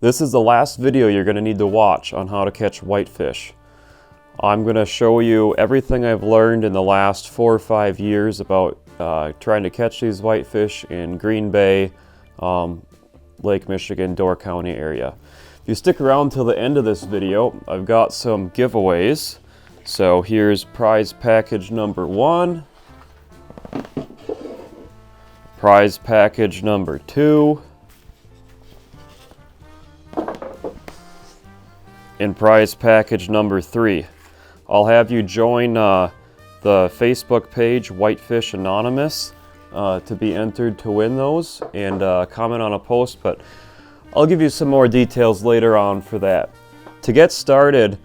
This is the last video you're going to need to watch on how to catch whitefish. I'm going to show you everything I've learned in the last 4 or 5 years about trying to catch these whitefish in Green Bay, Lake Michigan, Door County area. If you stick around till the end of this video, I've got some giveaways. So here's prize package number 1, prize package number 2, and prize package number 3. I'll have you join the Facebook page Whitefish Anonymous to be entered to win those, and comment on a post, but I'll give you some more details later on for that. To get started,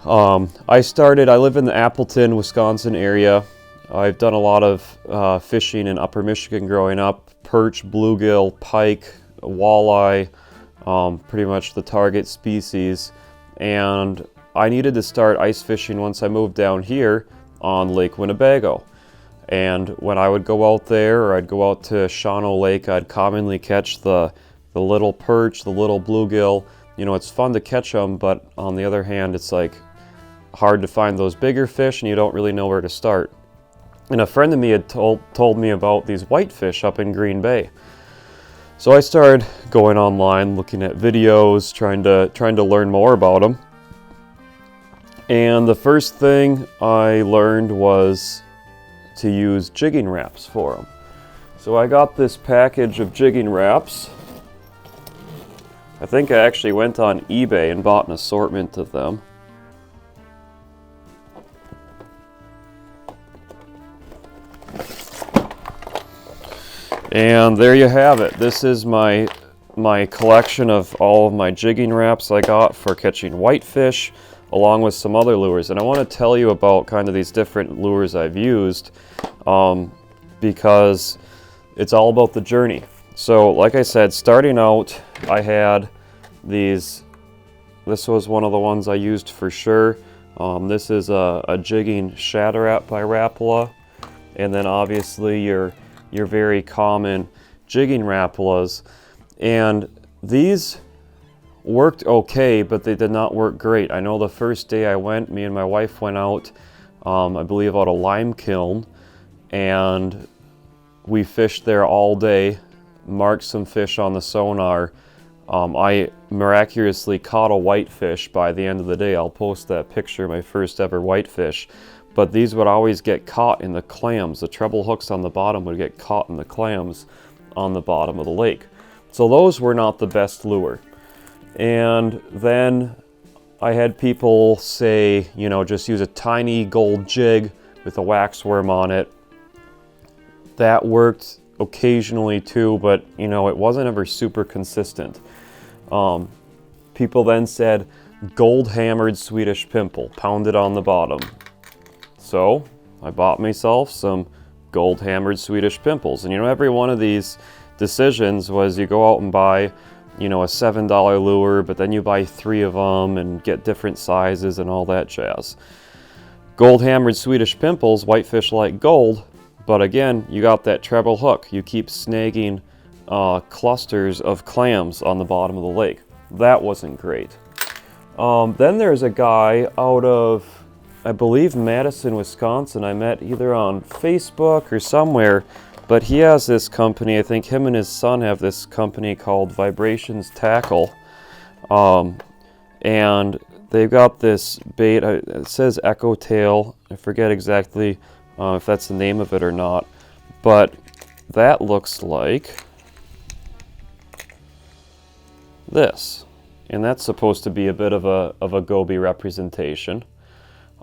I live in the Appleton, Wisconsin area. I've done a lot of fishing in Upper Michigan growing up, perch, bluegill, pike, walleye, pretty much the target species. And I needed to start ice fishing once I moved down here on Lake Winnebago. And when I would go out there, or I'd go out to Shawano Lake, I'd commonly catch the little perch, the little bluegill. You know, it's fun to catch them, but on the other hand, it's like hard to find those bigger fish and you don't really know where to start. And a friend of me had told me about these whitefish up in Green Bay. So I started going online, looking at videos, trying to learn more about them. And the first thing I learned was to use jigging wraps for them. So I got this package of jigging wraps. I think I actually went on eBay and bought an assortment of them. And there you have it. This is my collection of all of my jigging wraps I got for catching whitefish, along with some other lures. And I want to tell you about kind of these different lures I've used, because it's all about the journey. So like I said, starting out, I had these. This was one of the ones I used for sure. This is a jigging shadow wrap by Rapala, and then obviously your very common jigging Rapalas. And these worked okay, but they did not work great. I know the first day I went, me and my wife went out, I believe out of Lime Kiln, and we fished there all day, marked some fish on the sonar. I miraculously caught a whitefish by the end of the day. I'll post that picture, my first ever whitefish. But these would always get caught in the clams. The treble hooks on the bottom would get caught in the clams on the bottom of the lake. So those were not the best lure. And then I had people say, you know, just use a tiny gold jig with a wax worm on it. That worked occasionally too, but you know, it wasn't ever super consistent. People then said gold hammered Swedish pimple, pounded on the bottom. So I bought myself some gold hammered Swedish pimples. And you know, every one of these decisions was you go out and buy, you know, a $7 lure, but then you buy 3 of them and get different sizes and all that jazz. Gold hammered Swedish pimples, whitefish like gold, but again, you got that treble hook. You keep snagging clusters of clams on the bottom of the lake. That wasn't great. Then there's a guy out of, I believe, Madison, Wisconsin. I met either on Facebook or somewhere, but he has this company. I think him and his son have this company called Vibrations Tackle, and they've got this bait. It says Echo Tail. I forget exactly if that's the name of it or not, but that looks like this, and that's supposed to be a bit of a goby representation.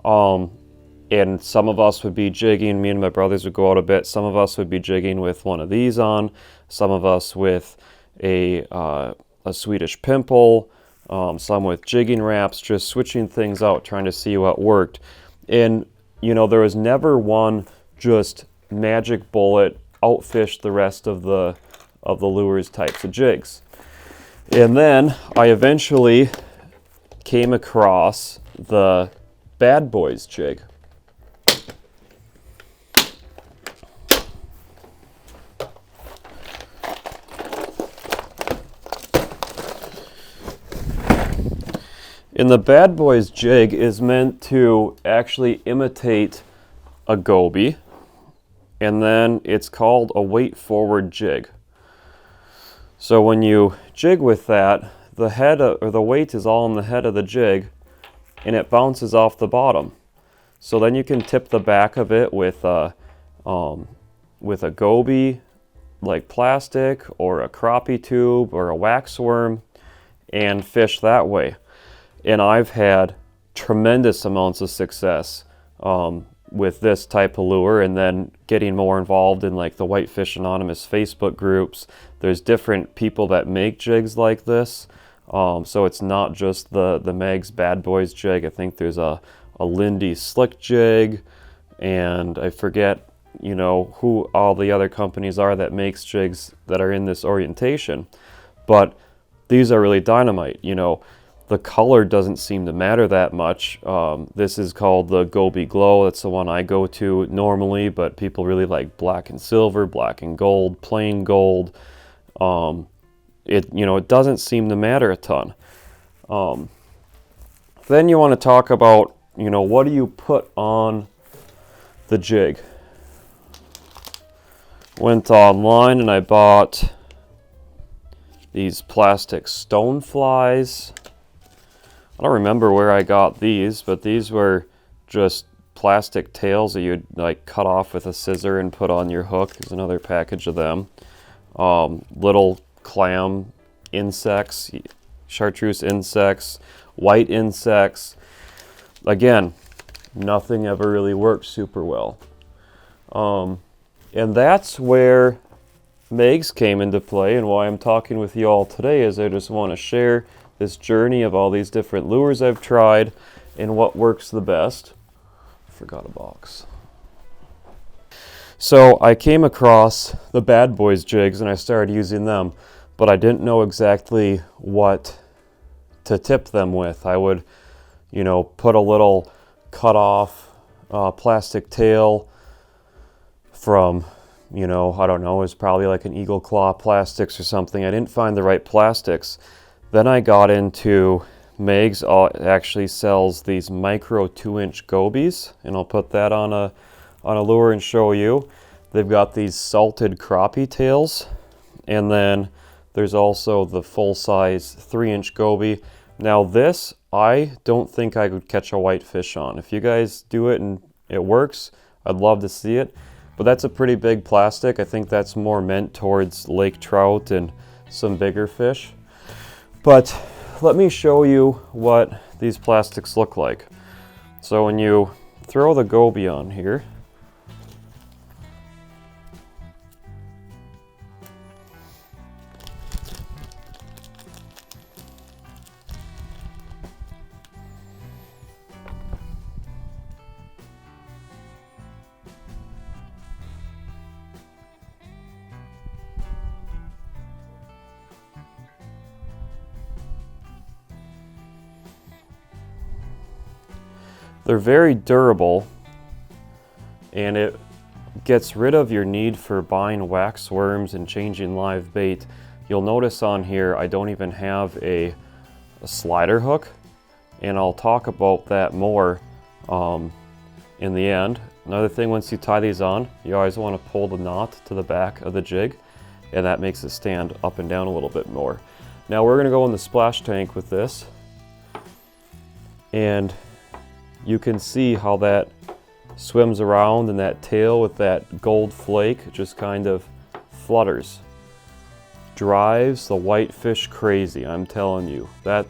And some of us would be jigging, me and my brothers would go out a bit, some of us would be jigging with one of these on, some of us with a Swedish pimple, some with jigging wraps, just switching things out, trying to see what worked. And you know, there was never one just magic bullet, outfished the rest of the lures types of jigs. And then I eventually came across the Baddboyz Jig. And the Baddboyz Jig is meant to actually imitate a goby, and then it's called a weight forward jig. So when you jig with that, the head or the weight is all in the head of the jig, and it bounces off the bottom. So then you can tip the back of it with a goby, like plastic, or a crappie tube, or a wax worm, and fish that way. And I've had tremendous amounts of success with this type of lure, and then getting more involved in like the Whitefish Anonymous Facebook groups. There's different people that make jigs like this. So it's not just the Meg's Baddboyz Jig. I think there's a Lindy Slick Jig, and I forget, you know, who all the other companies are that makes jigs that are in this orientation. But these are really dynamite. You know, the color doesn't seem to matter that much. This is called the Goby Glow. That's the one I go to normally, but people really like black and silver, black and gold, plain gold. It doesn't seem to matter a ton. Then you want to talk about, you know, what do you put on the jig? Went online and I bought these plastic stone flies. I don't remember where I got these, but these were just plastic tails that you'd like cut off with a scissor and put on your hook. There's another package of them. Little clam insects, chartreuse insects, white insects. Again, nothing ever really works super well. And that's where Megs came into play, and why I'm talking with you all today is I just want to share this journey of all these different lures I've tried and what works the best. I forgot a box. So I came across the Baddboyz jigs and I started using them, but I didn't know exactly what to tip them with. I would, you know, put a little cut off plastic tail from, you know, I don't know, it was probably like an Eagle Claw plastics or something. I didn't find the right plastics. Then I got into Megs actually sells these micro 2-inch gobies, and I'll put that on a lure and show you. They've got these salted crappie tails, and then there's also the full-size 3-inch goby. Now this, I don't think I could catch a whitefish on. If you guys do it and it works, I'd love to see it. But that's a pretty big plastic. I think that's more meant towards lake trout and some bigger fish. But let me show you what these plastics look like. So when you throw the goby on here, they're very durable, and it gets rid of your need for buying wax worms and changing live bait. You'll notice on here I don't even have a slider hook, and I'll talk about that more in the end. Another thing, once you tie these on, you always want to pull the knot to the back of the jig, and that makes it stand up and down a little bit more. Now we're going to go in the splash tank with this, and you can see how that swims around, and that tail with that gold flake just kind of flutters. Drives the whitefish crazy, I'm telling you. That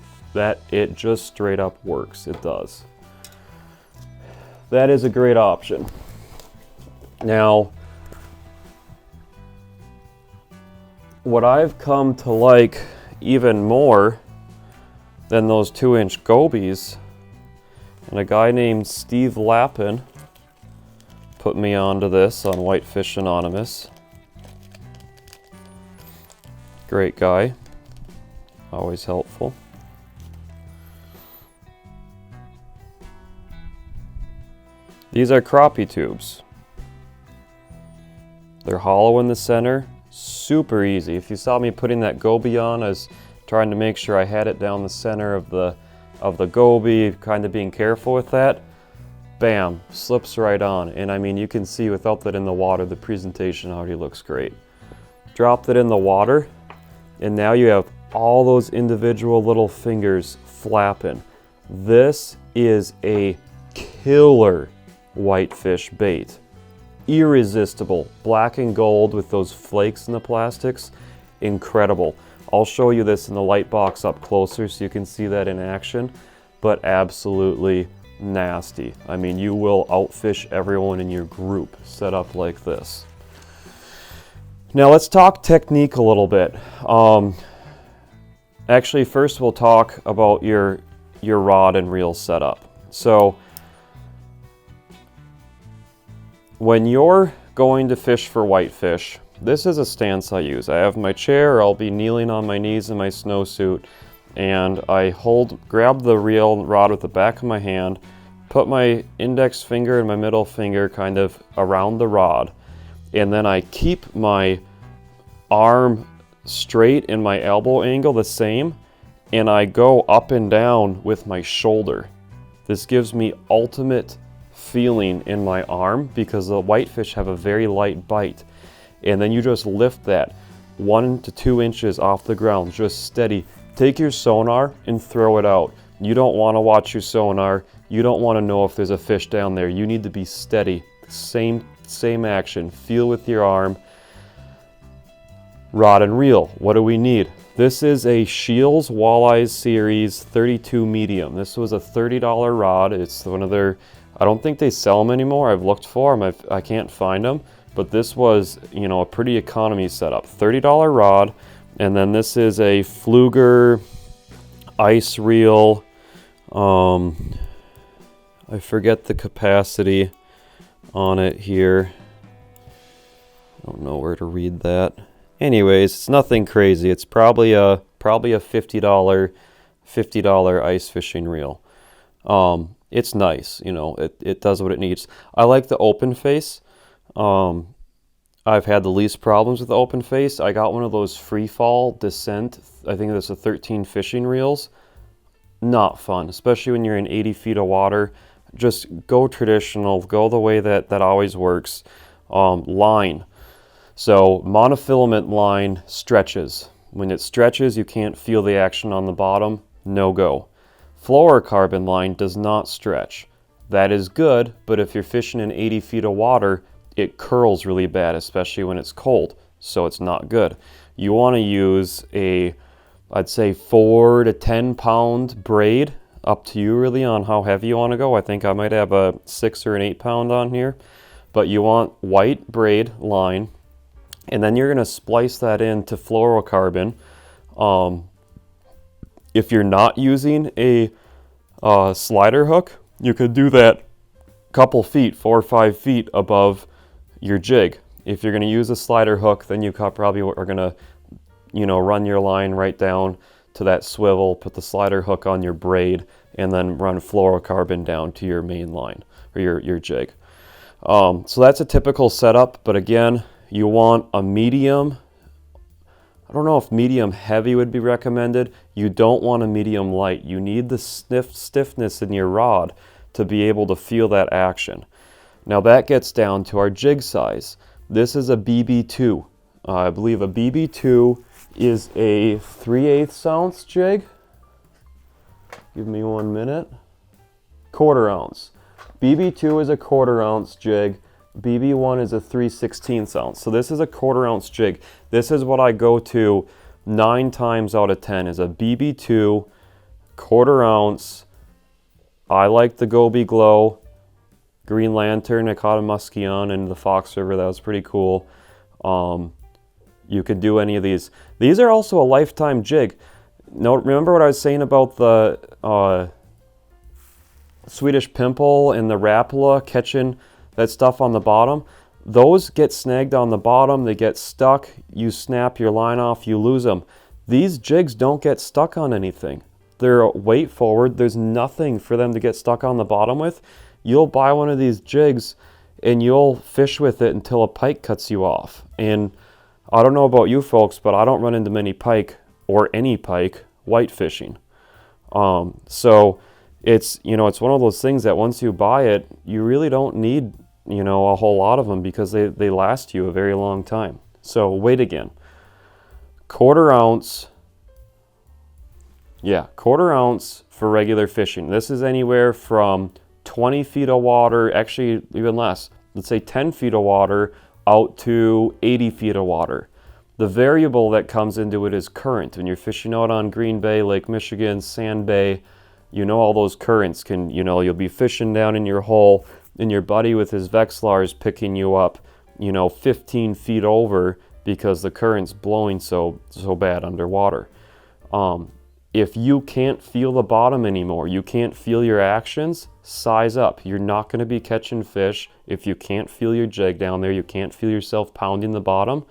it just straight up works. It does. That is a great option. Now, what I've come to like even more than those 2-inch gobies, and a guy named Steve Lappin put me onto this on Whitefish Anonymous. Great guy, always helpful. These are crappie tubes. They're hollow in the center, super easy. If you saw me putting that goby on, I was trying to make sure I had it down the center of the of the goby, kind of being careful with that, bam, slips right on. And I mean, you can see without that in the water, the presentation already looks great. Dropped it in the water, and now you have all those individual little fingers flapping. This is a killer whitefish bait. Irresistible. Black and gold with those flakes in the plastics. Incredible. I'll show you this in the light box up closer so you can see that in action, but absolutely nasty. I mean, you will outfish everyone in your group set up like this. Now let's talk technique a little bit. Actually, first we'll talk about your rod and reel setup. So when you're going to fish for whitefish, this is a stance I use. I have my chair, I'll be kneeling on my knees in my snowsuit, and I grab the reel rod with the back of my hand, put my index finger and my middle finger kind of around the rod, and then I keep my arm straight and my elbow angle the same, and I go up and down with my shoulder. This gives me ultimate feeling in my arm because the whitefish have a very light bite. And then you just lift that 1 to 2 inches off the ground, just steady. Take your sonar and throw it out. You don't want to watch your sonar. You don't want to know if there's a fish down there. You need to be steady. Same action. Feel with your arm. Rod and reel. What do we need? This is a Shields Walleyes Series 32 medium. This was a $30 rod. It's one of their, I don't think they sell them anymore. I've looked for them. I can't find them. But this was, you know, a pretty economy setup. $30 rod. And then this is a Fluger ice reel. I forget the capacity on it here. I don't know where to read that. Anyways, it's nothing crazy. It's probably a $50 ice fishing reel. It's nice, you know, it does what it needs. I like the open face. I've had the least problems with the open face. I got one of those free fall descent, I think that's a 13 fishing reels. Not fun, especially when you're in 80 feet of water. Just go traditional, go the way that always works. Line. So monofilament line stretches. When it stretches, you can't feel the action on the bottom, no go. Fluorocarbon line does not stretch. That is good, but if you're fishing in 80 feet of water, it curls really bad, especially when it's cold, so it's not good. You want to use I'd say 4 to 10 pound braid, up to you really on how heavy you want to go. I think I might have a 6 or an 8 pound on here, but you want white braid line, and then you're going to splice that into fluorocarbon. If you're not using a slider hook, you could do that a couple feet, 4 or 5 feet above your jig. If you're going to use a slider hook, then you probably are going to, you know, run your line right down to that swivel, put the slider hook on your braid, and then run fluorocarbon down to your main line or your jig. So that's a typical setup, but again, you want a medium. I don't know if medium heavy would be recommended. You don't want a medium light. You need the stiffness in your rod to be able to feel that action. Now that gets down to our jig size. This is a BB2. I believe a BB2 is a 3/8 ounce jig. Give me 1 minute. 1/4 ounce. BB2 is a 1/4 ounce jig. BB1 is a 3/16 ounce. So this is a 1/4 ounce jig. This is what I go to 9 times out of 10 is a BB2, 1/4 ounce. I like the Goby Glow. Green Lantern, I caught a muskie on in the Fox River. That was pretty cool. You could do any of these. These are also a lifetime jig. Now, remember what I was saying about the Swedish Pimple and the Rapala catching that stuff on the bottom? Those get snagged on the bottom. They get stuck. You snap your line off, you lose them. These jigs don't get stuck on anything. They're weight forward. There's nothing for them to get stuck on the bottom with. You'll buy one of these jigs and you'll fish with it until a pike cuts you off. And I don't know about you folks, but I don't run into many pike or any pike white fishing. So it's, it's one of those things that once you buy it, you really don't need, a whole lot of them because they last you a very long time. So weight again, quarter ounce for regular fishing. This is anywhere from 20 feet of water, actually even less, let's say 10 feet of water out to 80 feet of water. The variable that comes into it is current. When you're fishing out on Green Bay, Lake Michigan, Sand Bay, all those currents can, you'll be fishing down in your hole and your buddy with his Vexlar is picking you up, 15 feet over because the current's blowing so bad underwater. If you can't feel the bottom anymore, you can't feel your actions, size up. You're not going to be catching fish. If you can't feel your jig down there, you can't feel yourself pounding the bottom,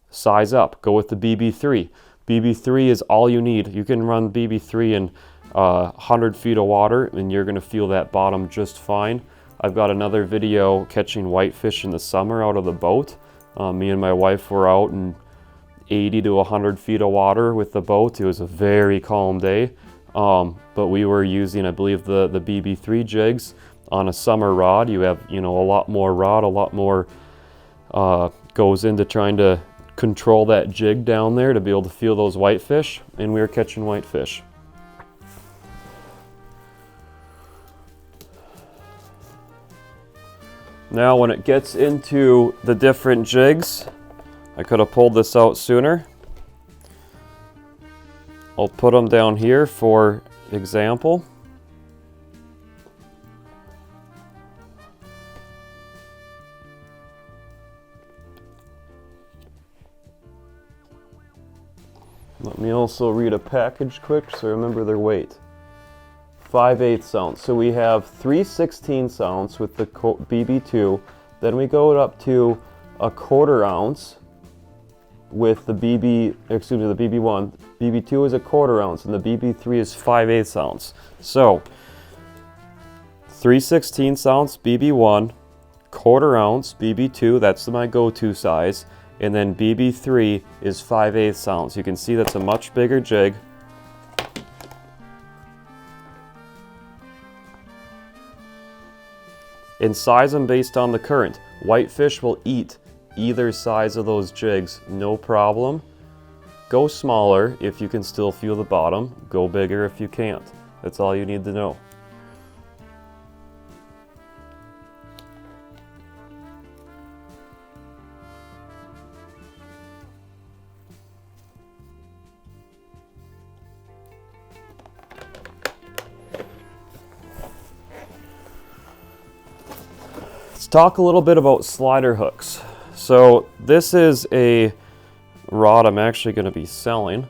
size up. Go with the BB3. BB3 is all you need. You can run BB3 in 100 feet of water and you're going to feel that bottom just fine. I've got another video catching whitefish in the summer out of the boat. Me and my wife were out in 80 to 100 feet of water with the boat. It was a very calm day, but we were using, I believe, the BB3 jigs on a summer rod. You have, a lot more rod, a lot more goes into trying to control that jig down there to be able to feel those whitefish, and we were catching whitefish. Now when it gets into the different jigs, I could have pulled this out sooner. I'll put them down here for example. Let me also read a package quick so I remember their weight. 5/8 ounce. So we have 3/16 ounce with the BB2. Then we go up to a 1/4 ounce with the the BB1. BB2 is a 1/4 ounce and the BB3 is 5/8 ounce. So 3/16 ounce BB1, 1/4 ounce BB2, that's my go-to size, and then BB3 is 5/8 ounce. You can see that's a much bigger jig. And size them based on the current. Whitefish will eat either size of those jigs, no problem. Go smaller if you can still feel the bottom. Go bigger if you can't. That's all you need to know. Let's talk a little bit about slider hooks. So this is a rod I'm actually going to be selling,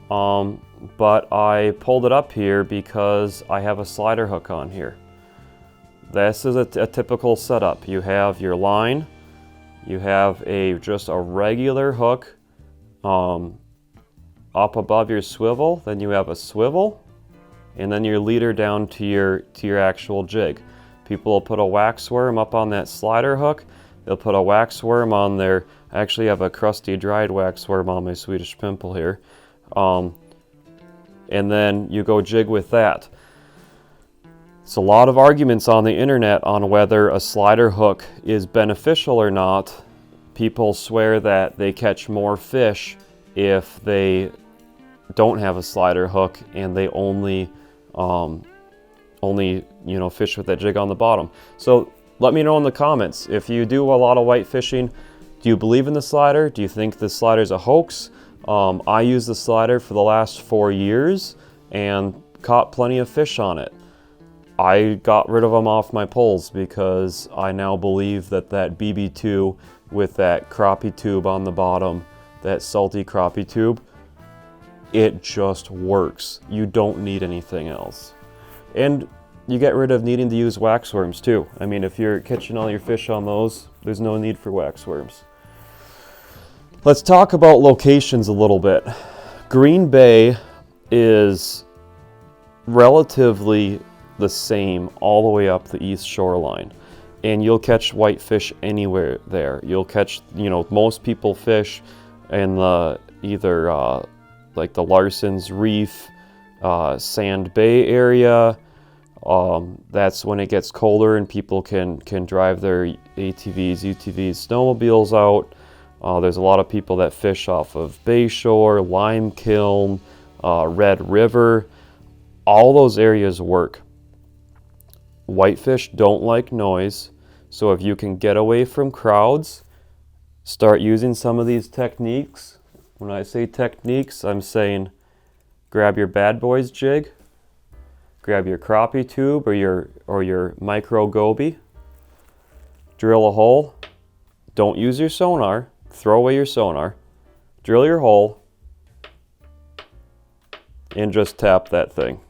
but I pulled it up here because I have a slider hook on here. This is a typical setup. You have your line, you have just a regular hook up above your swivel, then you have a swivel, and then your leader down to your actual jig. People will put a wax worm up on that slider hook. They'll put a wax worm on there. I actually have a crusty dried wax worm on my Swedish pimple here. And then you go jig with that. It's a lot of arguments on the internet on whether a slider hook is beneficial or not. People swear that they catch more fish if they don't have a slider hook and they only fish with that jig on the bottom. So let me know in the comments, if you do a lot of white fishing, do you believe in the slider? Do you think the slider's a hoax? I used the slider for the last 4 years and caught plenty of fish on it. I got rid of them off my poles because I now believe that BB2 with that crappie tube on the bottom, that salty crappie tube, it just works. You don't need anything else. And you get rid of needing to use wax worms too. I mean, if you're catching all your fish on those, there's no need for wax worms. Let's talk about locations a little bit. Green Bay is relatively the same all the way up the east shoreline, and you'll catch whitefish anywhere there. You'll catch, most people fish in either like the Larson's Reef, Sand Bay area. That's when it gets colder and people can drive their ATVs, UTVs, snowmobiles out. There's a lot of people that fish off of Bayshore, Lime Kiln, Red River. All those areas work. Whitefish don't like noise, so if you can get away from crowds, start using some of these techniques. When I say techniques, I'm saying grab your Baddboyz jig, grab your crappie tube or your micro goby, drill a hole. Don't use your sonar, throw away your sonar, drill your hole, and just tap that thing.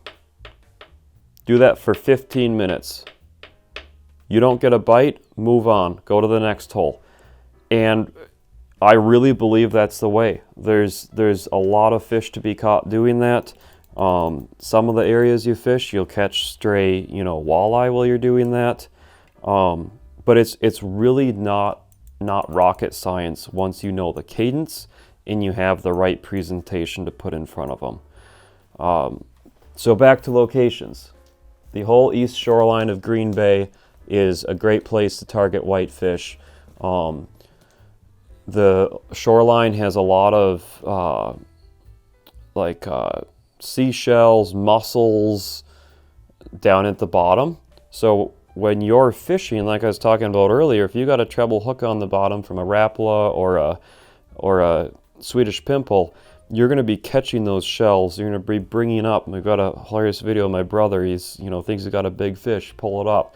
Do that for 15 minutes. You don't get a bite, move on, go to the next hole. And I really believe that's the way. There's a lot of fish to be caught doing that. Some of the areas you fish, you'll catch stray, walleye while you're doing that. But it's really not rocket science once you know the cadence and you have the right presentation to put in front of them. So back to locations. The whole east shoreline of Green Bay is a great place to target whitefish. The shoreline has a lot of seashells, mussels down at the bottom. So when you're fishing, like I was talking about earlier, if you got a treble hook on the bottom from a Rapala or a Swedish pimple, you're going to be catching those shells. You're going to be bringing up. We've got a hilarious video of my brother. He's thinks he's got a big fish. Pull it up.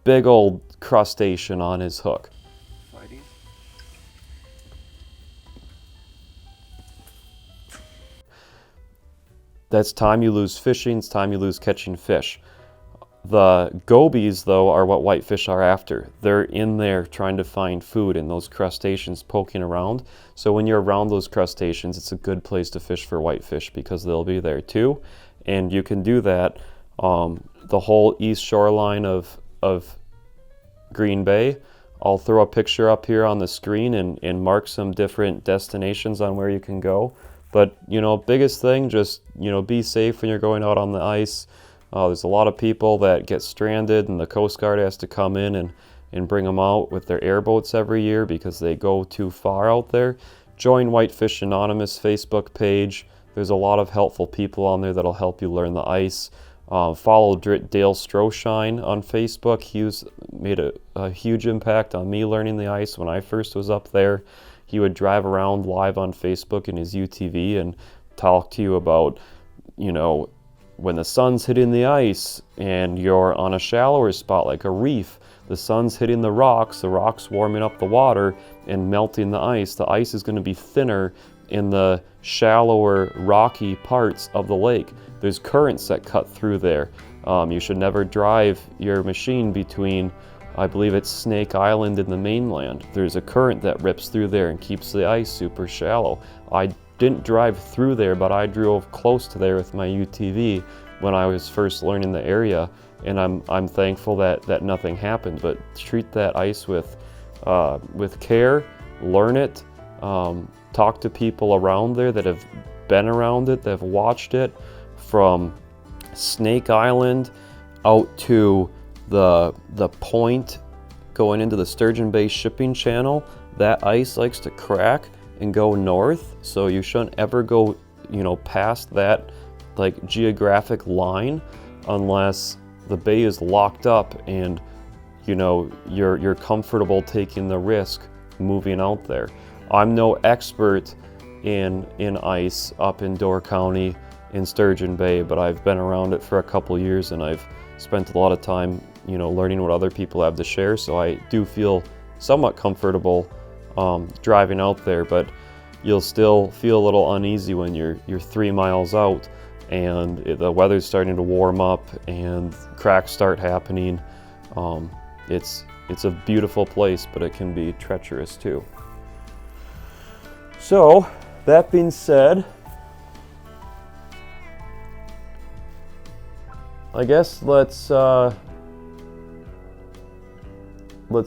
Big old crustacean on his hook. Fighting. That's time you lose fishing. It's time you lose catching fish. The gobies, though, are what whitefish are after. They're in there trying to find food and those crustaceans poking around. So when you're around those crustaceans, it's a good place to fish for whitefish because they'll be there too. And you can do that. The whole east shoreline of Green Bay, I'll throw a picture up here on the screen and mark some different destinations on where you can go. But, biggest thing, just, be safe when you're going out on the ice. There's a lot of people that get stranded and the Coast Guard has to come in and bring them out with their airboats every year because they go too far out there. Join Whitefish Anonymous Facebook page. There's a lot of helpful people on there that'll help you learn the ice. Follow Dale Stroshine on Facebook. He's made a huge impact on me learning the ice when I first was up there. He would drive around live on Facebook in his UTV and talk to you about, when the sun's hitting the ice and you're on a shallower spot like a reef, the sun's hitting the rocks warming up the water and melting the ice. The ice is going to be thinner in the shallower, rocky parts of the lake. There's currents that cut through there. You should never drive your machine between, I believe it's Snake Island and the mainland. There's a current that rips through there and keeps the ice super shallow. I didn't drive through there, but I drove close to there with my UTV when I was first learning the area, and I'm thankful that nothing happened. But treat that ice with care, learn it, talk to people around there that have been around it, that have watched it, from Snake Island out to the point going into the Sturgeon Bay shipping channel. That ice likes to crack and go north, so you shouldn't ever go past that geographic line unless the bay is locked up and you're comfortable taking the risk moving out there. I'm no expert in ice up in Door County in Sturgeon Bay, but I've been around it for a couple years and I've spent a lot of time learning what other people have to share, so I do feel somewhat comfortable driving out there. But you'll still feel a little uneasy when you're 3 miles out and the weather's starting to warm up and cracks start happening. It's a beautiful place, but it can be treacherous too. So that being said, I guess let's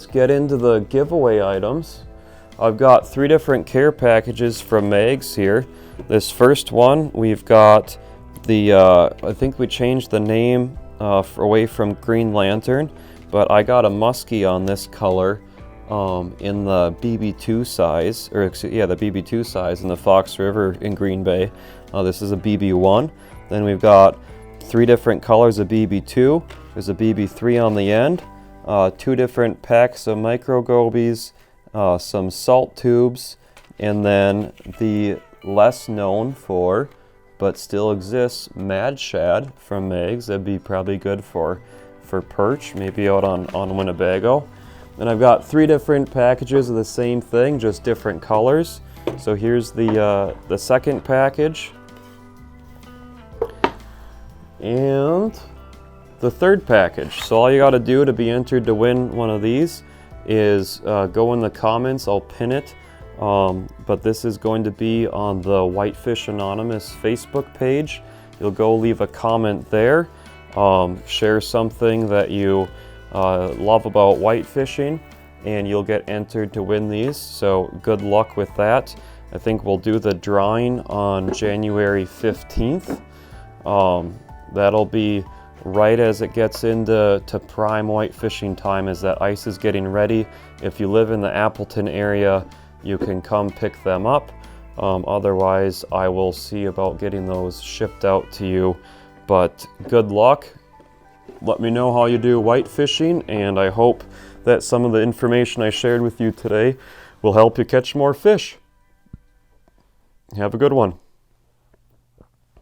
get into the giveaway items. I've got 3 different care packages from Mags here. This first one, we've got I think we changed the name away from Green Lantern, but I got a muskie on this color in the BB2 size, or yeah, the BB2 size in the Fox River in Green Bay. This is a BB1. Then we've got 3 different colors of BB2. There's a BB3 on the end, 2 different packs of micro gobies, some salt tubes, and then the less known for, but still exists, Mad Shad from Megs. That'd be probably good for perch, maybe out on Winnebago. And I've got 3 different packages of the same thing, just different colors. So here's the second package. And the third package. So all you got to do to be entered to win one of these is go in the comments. I'll pin it. But this is going to be on the Whitefish Anonymous Facebook page. You'll go leave a comment there. Share something that you love about whitefishing, and you'll get entered to win these. So good luck with that. I think we'll do the drawing on January 15th. That'll be right as it gets into prime whitefishing time, as that ice is getting ready. If you live in the Appleton area, you can come pick them up. Otherwise, I will see about getting those shipped out to you. But good luck. Let me know how you do whitefishing, and I hope that some of the information I shared with you today will help you catch more fish. Have a good one.